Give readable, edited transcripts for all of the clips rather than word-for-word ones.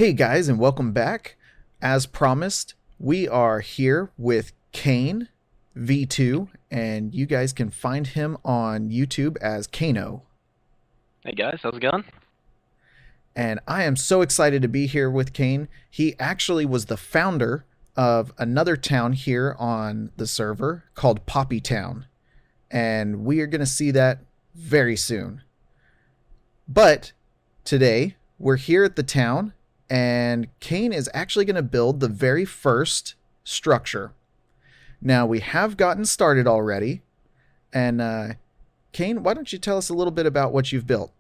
Hey guys, and welcome back. As promised, we are here with Kane V2, and you guys can find him on YouTube as Kano. Hey guys, how's it going? And I am so excited to be here with Kane. He actually was the founder of another town here on the server called Poppy Town, and we are going to see that very soon. But today, we're here at the town, and Kane is actually going to build the very first structure. Now, we have gotten started already, and Kane, why don't you tell us a little bit about what you've built?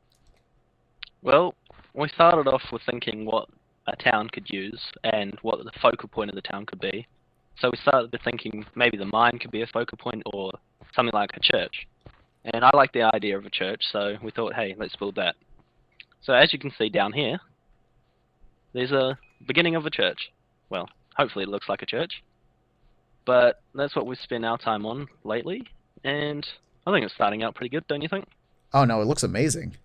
Well, we started off with thinking what a town could use and what the focal point of the town could be. So we started with thinking maybe the mine could be a focal point or something like a church. And I like the idea of a church, so we thought, hey, let's build that. So as you can see down here, there's a beginning of a church. Well, hopefully it looks like a church. But that's what we've spent our time on lately, and I think it's starting out pretty good, don't you think? Oh no, it looks amazing.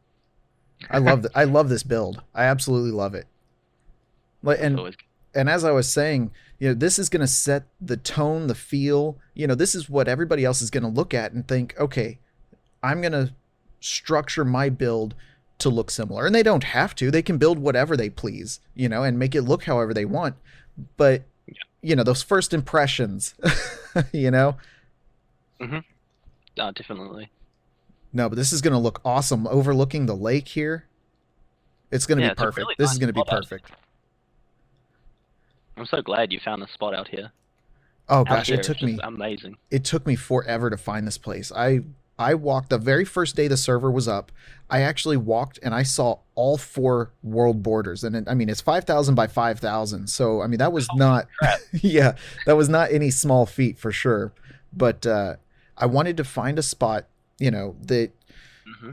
I love this build. I absolutely love it. Like, It's always and as I was saying, this is going to set the tone, the feel. This is what everybody else is going to look at and think, okay, I'm going to structure my build to look similar. And they don't have to. They can build whatever they please, and make it look however they want. But, those first impressions, Mm-hmm. Definitely. No, but this is going to look awesome overlooking the lake here. It's going to Yeah, be it's a perfect. really This nice is going to be spot out. perfect. I'm so glad you found a spot out here. Oh Out gosh, here it is took just me amazing. it took me forever to find this place. I walked the very first day the server was up. I actually walked and I saw all four world borders, and it's 5,000 by 5,000. So that was not, Crap. yeah, that was not any small feat for sure. But I wanted to find a spot, that Hmm.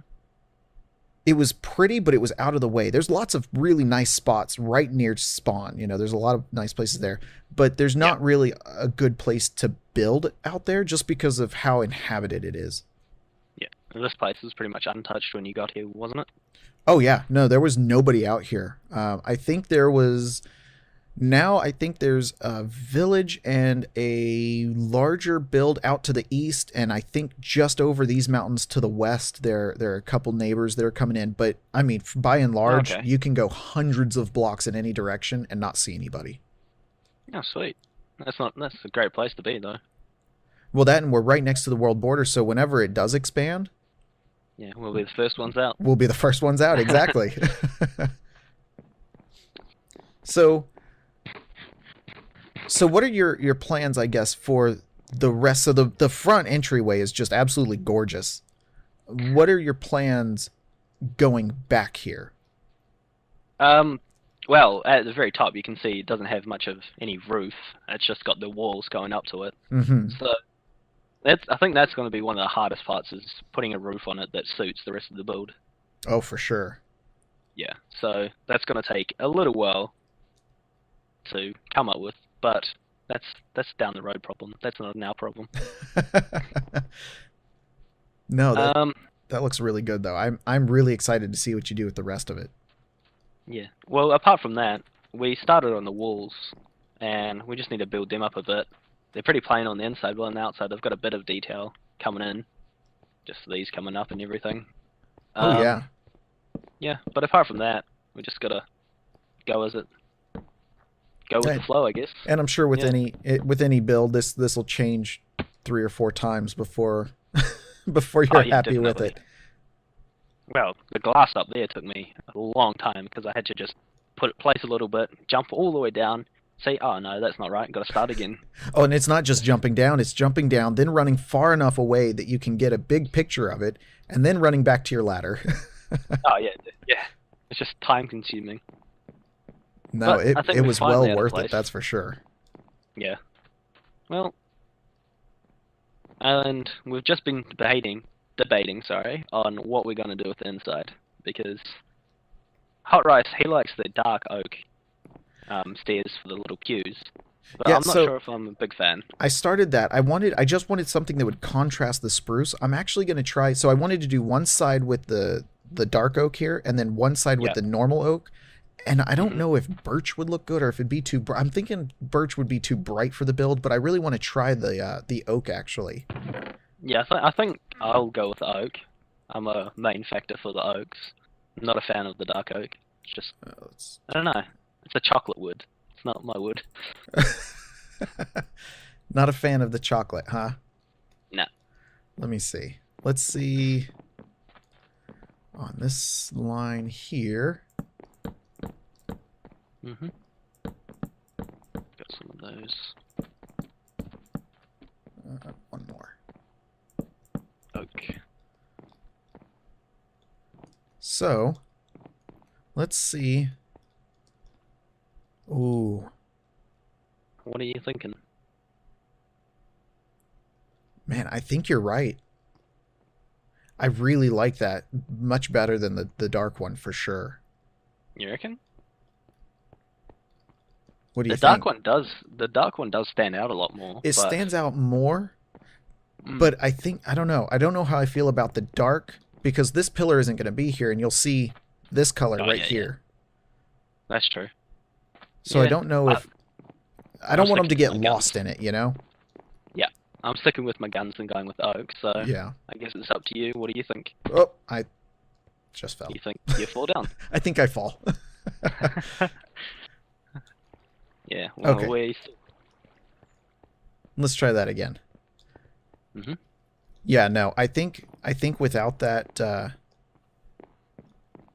it was pretty, but it was out of the way. There's lots of really nice spots right near spawn. There's a lot of nice places there, but there's Yeah, not really a good place to build out there just because of how inhabited it is. yeah. This place was pretty much untouched when you got here, wasn't it? Oh yeah, no, there was nobody out here. I think there was. Now I think there's a village and a larger build out to the east, and I think just over these mountains to the west, there are a couple neighbors that are coming in. But by and large, Okay. you can go hundreds of blocks in any direction and not see anybody. Oh, sweet. That's a great place to be, though. Well, that and we're right next to the world border, so whenever it does expand, Yeah, we'll be the first ones out. we'll be the first ones out. Exactly. So. So what are your plans, I guess, for the rest of the front entryway is just absolutely gorgeous. What are your plans going back here? Um, well, at the very top, you can see it doesn't have much of any roof. It's just got the walls going up to it. Hmm. So I think that's going to be one of the hardest parts is putting a roof on it that suits the rest of the build. Oh, for sure. Yeah, so that's going to take a little while to come up with, but that's down the road problem. That's not an our problem. No, that Um, that looks really good though. I'm really excited to see what you do with the rest of it. yeah. Well, apart from that, we started on the walls, and we just need to build them up a bit. They're pretty plain on the inside, but on the outside they've got a bit of detail coming in, just these coming up and everything. Oh yeah. Yeah. But apart from that, we just gotta go as it, go with the And, flow, I guess. and I'm sure with Yeah. any build this will change 3 or 4 times before before Oh you're yeah, happy with definitely. it. Well, the glass up there took me a long time because I had to just place a little bit, jump all the way down, say, oh no, that's not right, got to start again. Oh, and it's not just jumping down, it's jumping down, then running far enough away that you can get a big picture of it, and then running back to your ladder. Oh yeah, yeah. It's just time consuming. No, But it, I think it we're was finally well at a worth it, place. that's for sure. Yeah. Well, and we've just been debating, sorry, on what we're gonna do with the inside because Hot Rice he likes the dark oak stairs for the little pews, but Yeah, I'm not so sure if I'm a big fan. I started that. I just wanted something that would contrast the spruce. I'm actually going to try, so I wanted to do one side with the dark oak here and then one side with Yeah. the normal oak. And I don't Mhm. know if birch would look good or if it'd be too. I'm thinking birch would be too bright for the build, but I really want to try the oak actually. Yeah, I think I'll go with oak. I'm a main factor for the oaks. I'm not a fan of the dark oak. It's just, Let's... I don't know. It's a chocolate wood. It's not my wood. Not a fan of the chocolate, huh? No. Let me see. Let's see on this line here. Mhm. Got some of those. One more. Oak. So, let's see. Ooh, What are you thinking? man, I think you're right. I really like that much better than the dark one for sure. You reckon? What do you The dark think? one does. The dark one does stand out a lot more. It But stands out more, mm, but I think I don't know. I don't know how I feel about the dark because this pillar isn't going to be here, and you'll see this color oh right yeah, here. that's true. So I Yeah, don't know I, if I don't I'm want them to sticking get to my lost guns. in it, you know? Yeah, I'm sticking with my guns and going with oak. So Yeah. I guess it's up to you. What do you think? Oh, I just fell. You think you fall down? I think I fall. Yeah. Well, Okay, we. let's try that again. Mhm. Yeah, no, I think The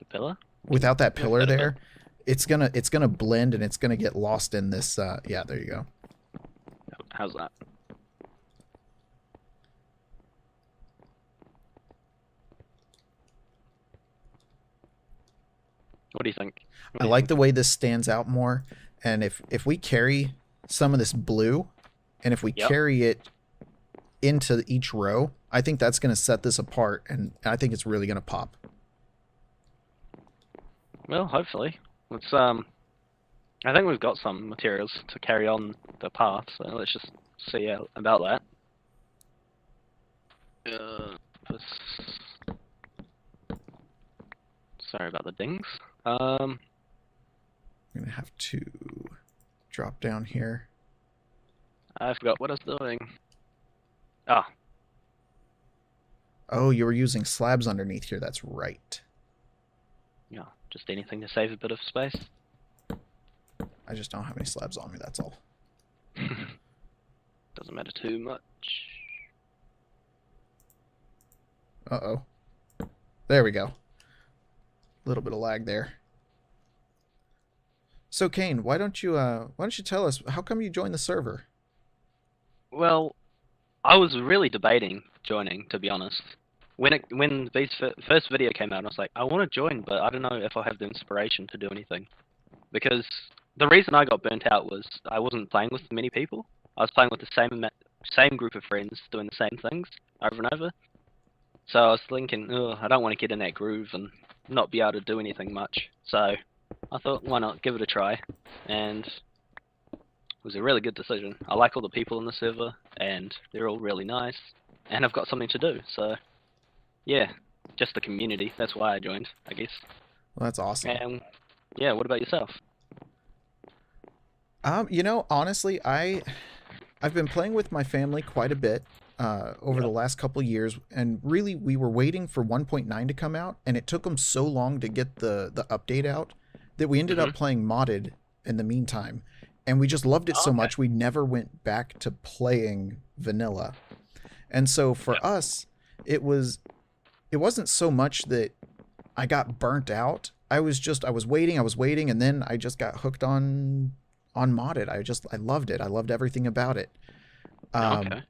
pillar. without that Yeah, pillar better bit. there, it's gonna blend and it's gonna get lost in this. Yeah, there you go. How's that? What do you think? What I do you like think? the way this stands out more, and if we carry some of this blue, and if we Yep. carry it into each row, I think that's gonna set this apart, and I think it's really gonna pop. Well, hopefully. Let's I think we've got some materials to carry on the path, so let's just see about that. This- Sorry about the dings. I'm gonna have to drop down here. I forgot what I was doing. Ah, Oh, you were using slabs underneath here. That's right. yeah, just anything to save a bit of space. I just don't have any slabs on me. That's all. Doesn't matter too much. Uh-oh. There we go. A little bit of lag there. So Kane, why don't you tell us how come you joined the server? Well, I was really debating joining, to be honest. When this first video came out, I was like, I want to join, but I don't know if I'll have the inspiration to do anything. Because the reason I got burnt out was I wasn't playing with many people. I was playing with the same group of friends doing the same things over and over. So I was thinking, oh, I don't want to get in that groove and not be able to do anything much. So I thought, why not give it a try? And it was a really good decision. I like all the people in the server, and they're all really nice, and I've got something to do. So yeah, just the community. That's why I joined, I guess. Well, that's awesome. And yeah, what about yourself? Honestly, I've been playing with my family quite a bit over the Yep. last couple of years, and really we were waiting for 1.9 to come out, and it took them so long to get the update out that we ended up Mhm. playing modded in the meantime, and we just loved it Oh, so okay. much we never went back to playing vanilla. And so for Yep. us, it wasn't so much that I got burnt out. I was waiting, and then I just got hooked on modded. I loved it. I loved everything about it. Um, Okay.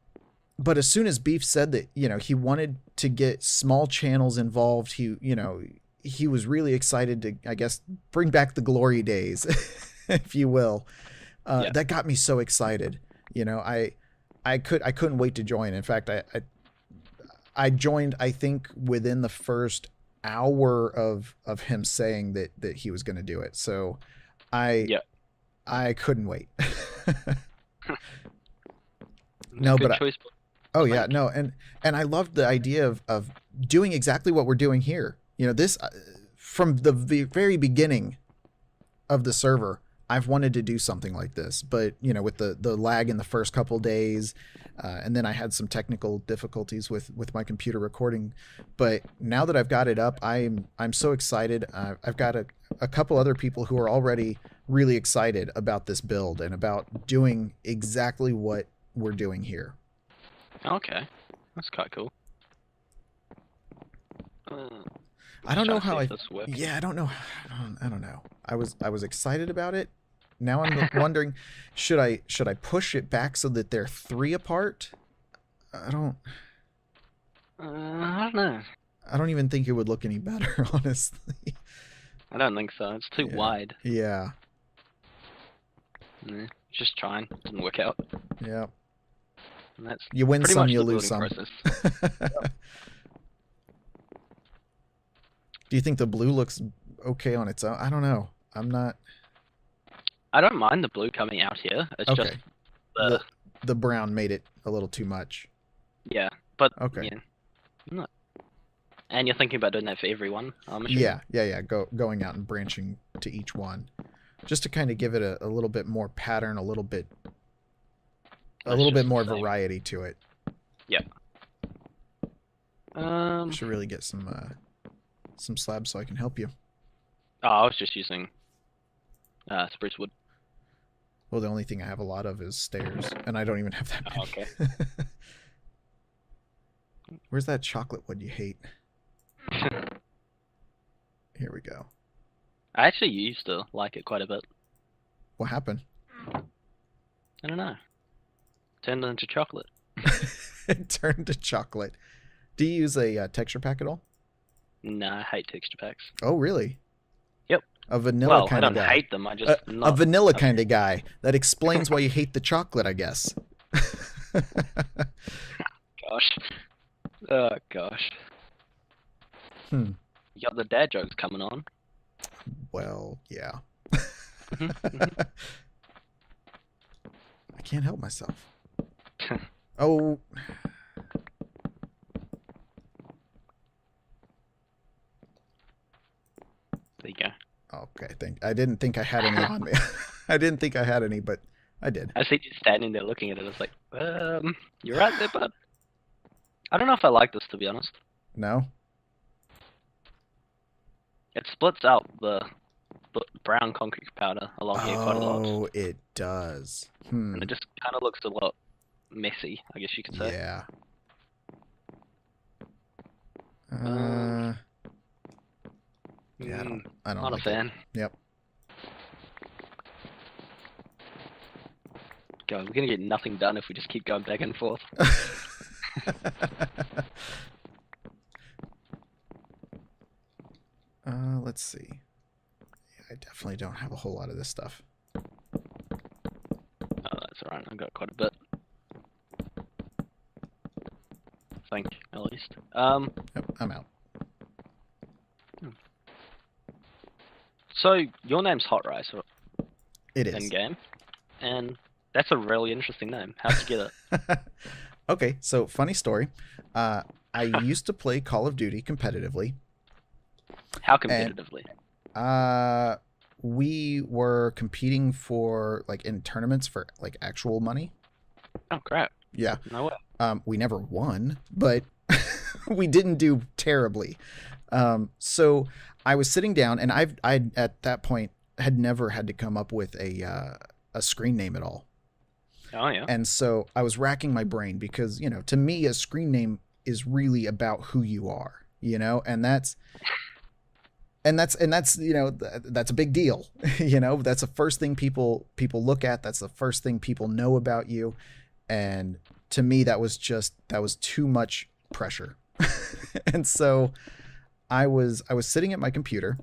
but as soon as Beef said that, he wanted to get small channels involved, he was really excited to, I guess, bring back the glory days, if you will. Yeah. That got me so excited. I couldn't wait to join. In fact, I joined, I think, within the first hour of him saying that he was going to do it. So I Yeah. I couldn't wait. No, Good but choice. oh yeah, Like, no, and I loved the idea of doing exactly what we're doing here. This from the very beginning. of the server, I've wanted to do something like this, but you know, with the lag in the first couple days, and then I had some technical difficulties with my computer recording. But now that I've got it up, I'm so excited. I've got a couple other people who are already really excited about this build and about doing exactly what we're doing here. Okay, that's quite cool. I don't know how Yeah, I don't know. I don't know. I was excited about it. Now I'm wondering, should I push it back so that they're 3 apart? I don't know. I don't even think it would look any better, honestly. I don't think so. It's too wide. Yeah. Just trying. Didn't work out. Yeah. And that's you win pretty some, much you the lose building some. process. Do you think the blue looks okay on its own? I don't know. I'm not. I don't mind the blue coming out here. It's Okay. just the brown made it a little too much. yeah, but Okay. yeah, not. And you're thinking about doing that for everyone, I'm assuming? Yeah. Going out and branching to each one, just to kind of give it a little bit more pattern, a little bit more variety to it. Yeah. Should really get some slabs so I can help you. Oh, I was just using spruce wood. Well, the only thing I have a lot of is stairs, and I don't even have that many. Oh, okay. Where's that chocolate wood you hate? Here we go. I actually used to like it quite a bit. What happened? I don't know. Turned into chocolate. It turned to chocolate. Do you use a texture pack at all? No, I hate texture packs. Oh, really? Yep. A vanilla kind of guy. I don't hate them. I just a vanilla kind of guy. That explains why you hate the chocolate, I guess. Gosh. Oh gosh. You got the dad jokes coming on. Well, yeah. I can't help myself. Oh. There you go. Okay, I didn't think I had any on me. I didn't think I had any, but I did. I see you standing there looking at it. It's like, you're right there, bud. I don't know if I like this, to be honest. No? It splits out the brown concrete powder along here quite a lot. Oh, it does. And it just kind of looks a lot messy, I guess you could say. Yeah. Yeah, I don't Not like a fan. Yep. God, we're gonna get nothing done if we just keep going back and forth. Let's see. Yeah, I definitely don't have a whole lot of this stuff. Oh, that's alright. I got quite a bit. I think, at least. Yep, I'm out. So your name's Hot Rice, It is. in game, and that's a really interesting name. How'd you get it? Okay, so funny story. I used to play Call of Duty competitively. How competitively? We were competing for in tournaments for actual money. Oh crap! Yeah. No way. We never won, but we didn't do terribly. So I was sitting down, and I at that point had never had to come up with a screen name at all. Oh yeah. And so I was racking my brain because, to me, a screen name is really about who you are, and that's that's a big deal. That's the first thing people look at. That's the first thing people know about you. And to me, that was too much pressure. And so I was sitting at my computer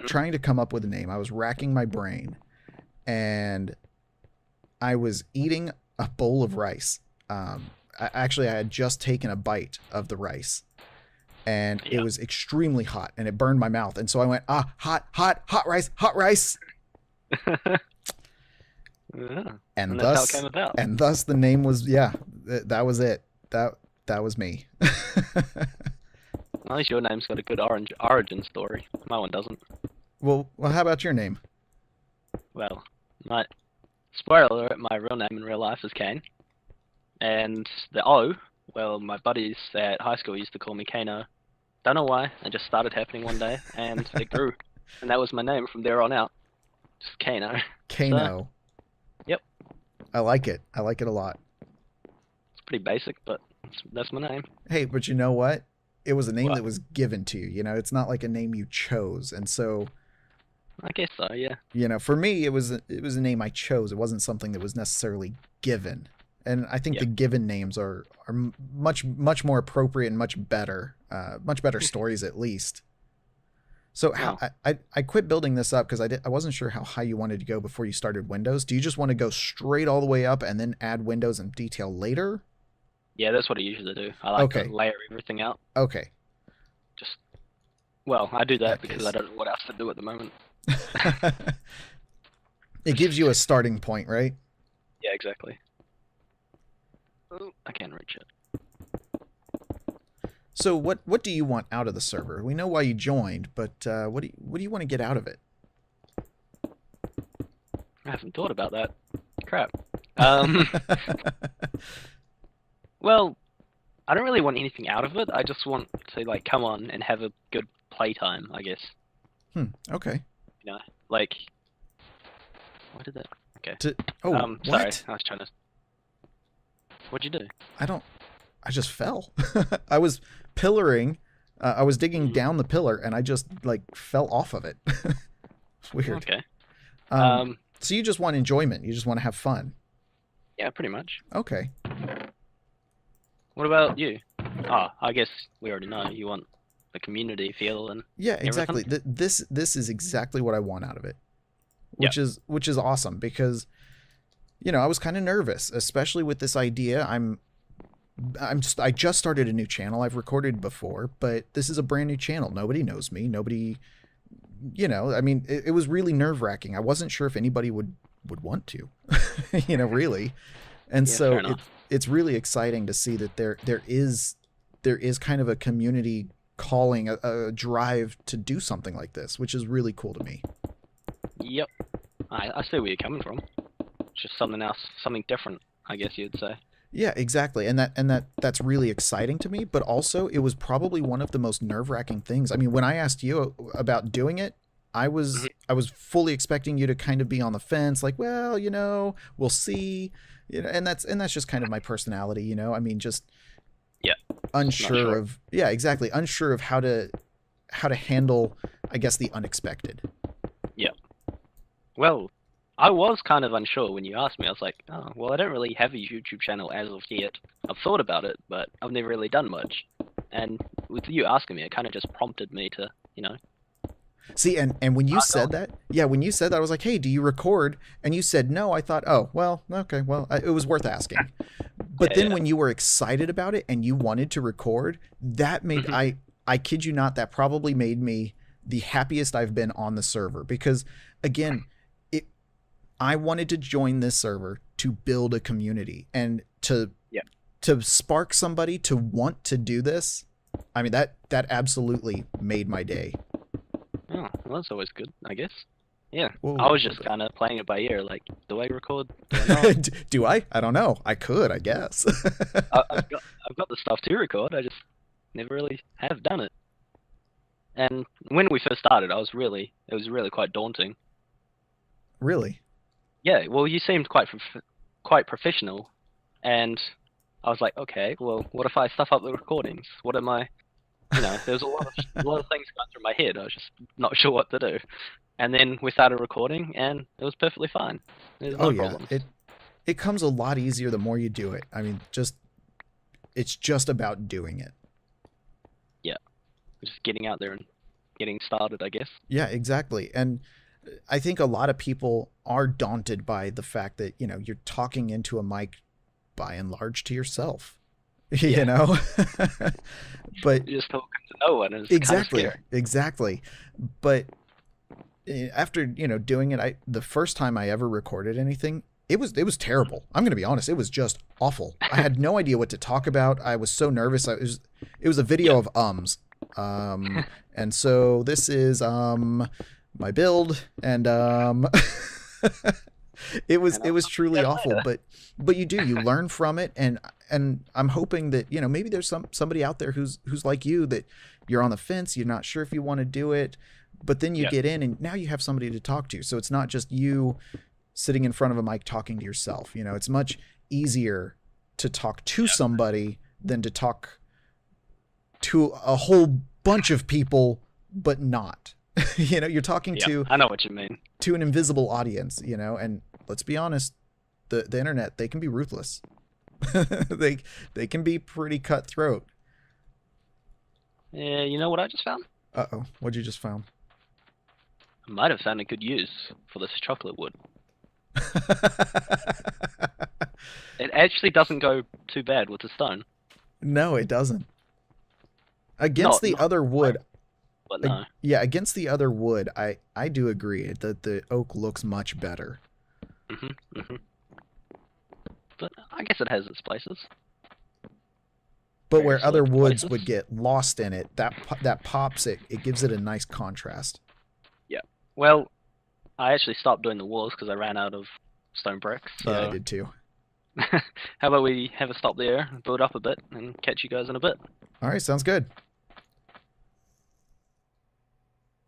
trying to come up with a name. I was racking my brain, and I was eating a bowl of rice. I had just taken a bite of the rice, and it was extremely hot, and it burned my mouth. And so I went, hot rice. Yeah. And that's thus, how it came about. And thus the name was, that was it. That was me. At least your name's got a good origin story. My one doesn't. Well, how about your name? well, my spoiler alert, my real name in real life is Kane, and the O, well, my buddies at high school used to call me Kano. Don't know why. It just started happening one day, and it grew, and that was my name from there on out. Just Kano. Kano. So, yep. I like it. I like it a lot. It's pretty basic, but that's my name. Hey, but you know what? It was a name What? that was given to you. You know, it's not like a name you chose. And so, I guess so. Yeah. for me, it was a name I chose. It wasn't something that was necessarily given. And I think Yeah. the given names are much more appropriate and much better stories at least. So how Wow. I quit building this up because I wasn't sure how high you wanted to go before you started Windows. Do you just want to go straight all the way up and then add Windows and detail later? Yeah, that's what I usually do. I like Okay. to layer everything out. Okay. Just well, I do that That because case. I don't know what else to do at the moment. It gives you a starting point, right? Yeah, exactly. Oh, I can't reach it. So what do you want out of the server? We know why you joined, but what do you want to get out of it? I haven't thought about that. Crap. Well, I don't really want anything out of it. I just want to like come on and have a good playtime, I guess. Okay. You know, like what did that? Okay. Oh, Sorry, what? I was trying to. What'd you do? I just fell. I was pillaring. I was digging Mhm. down the pillar, and I just like fell off of it. It's weird. Okay. Um, so you just want enjoyment. You just want to have fun. Yeah, pretty much. Okay. What about you? Oh, I guess we already know you want the community feel and Yeah, exactly. everything. This is exactly what I want out of it, Yep. which is awesome because I was kind of nervous, especially with this idea. I just started a new channel. I've recorded before, but this is a brand new channel. Nobody knows me. Nobody, I mean, it was really nerve wracking. I wasn't sure if anybody would want to, really. And Yeah, so fair enough. it's really exciting to see that there is kind of a community calling, a drive to do something like this, which is really cool to me. Yep. I see where you're coming from. Just something else, something different, I guess you'd say. Yeah, exactly. And that's really exciting to me, but also it was probably one of the most nerve-wracking things. I mean, when I asked you about doing it, I was Mhm. I was fully expecting you to kind of be on the fence, like, well, we'll see. And that's just kind of my personality. I mean, just Yeah. unsure sure. of, yeah, exactly, unsure of how to handle, I guess, the unexpected. Yeah. Well, I was kind of unsure when you asked me. I was like, oh, well, I don't really have a YouTube channel as of yet. I've thought about it, but I've never really done much. And with you asking me, it kind of just prompted me to, See, and when you I said that, yeah, when you said that, I was like, hey, do you record? And you said no. I thought, oh, well, okay, well, it was worth asking. But then Yeah. when you were excited about it and you wanted to record, that made, Mhm. I kid you not, that probably made me the happiest I've been on the server because, again, I wanted to join this server to build a community and to Yeah. spark somebody to want to do this. I mean, that absolutely made my day. Oh, well, that's always good, I guess. Yeah. Whoa, I was just kind of playing it by ear, like, do I record? Do I not? do I? I don't know. I could, I guess. I've got the stuff to record. I just never really have done it. And when we first started, it was really quite daunting. Really? Yeah, well, you seemed quite professional, and I was like, okay, well, what if I stuff up the recordings? What am I? There's a lot of things going through my head. I was just not sure what to do, and then we started recording, and it was perfectly fine. There's Oh no yeah. problems. It comes a lot easier the more you do it. I mean, it's just about doing it. Yeah, just getting out there and getting started, I guess. Yeah, exactly. And I think a lot of people are daunted by the fact that, you're talking into a mic by and large to yourself. You Yeah. know? But You're just talking to no one, and it's kind of exactly, scary. exactly. But after, doing it, the first time I ever recorded anything, it was terrible. I'm going to be honest. It was just awful. I had no idea what to talk about. I was so nervous. It was a video of ums. And so this is my build and it And it I'll was see you truly guys awful, later. but you learn from it, and I'm hoping that maybe there's somebody out there who's like you, that you're on the fence, you're not sure if you want to do it, but then you Yep. get in and now you have somebody to talk to, so it's not just you sitting in front of a mic talking to yourself. It's much easier to talk to Yep. somebody than to talk to a whole bunch of people, but not. You're talking Yep. I know what you mean. to an invisible audience, and let's be honest, the internet, they can be ruthless. They can be pretty cutthroat. Yeah, you know what I just found? Uh-oh, what'd you just found? I might have found a good use for this chocolate wood. It actually doesn't go too bad with the stone. No, it doesn't. Against Not, the not other wood, but no. yeah, against the other wood, I do agree that the oak looks much better. Mhm. Mhm. But I guess it has its places. But Very where other select woods places. would get lost in it, that pops it. It gives it a nice contrast. Yeah. Well, I actually stopped doing the walls because I ran out of stone bricks. Yeah, I So did too. how about we have a stop there, build up a bit, and catch you guys in a bit. All right, sounds good.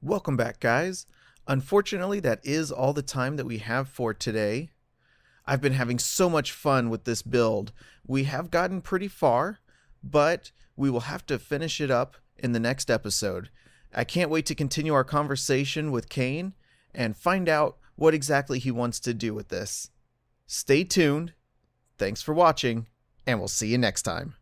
Welcome back, guys. Unfortunately, that is all the time that we have for today. I've been having so much fun with this build. We have gotten pretty far, but we will have to finish it up in the next episode. I can't wait to continue our conversation with Kane and find out what exactly he wants to do with this. Stay tuned. Thanks for watching, and we'll see you next time.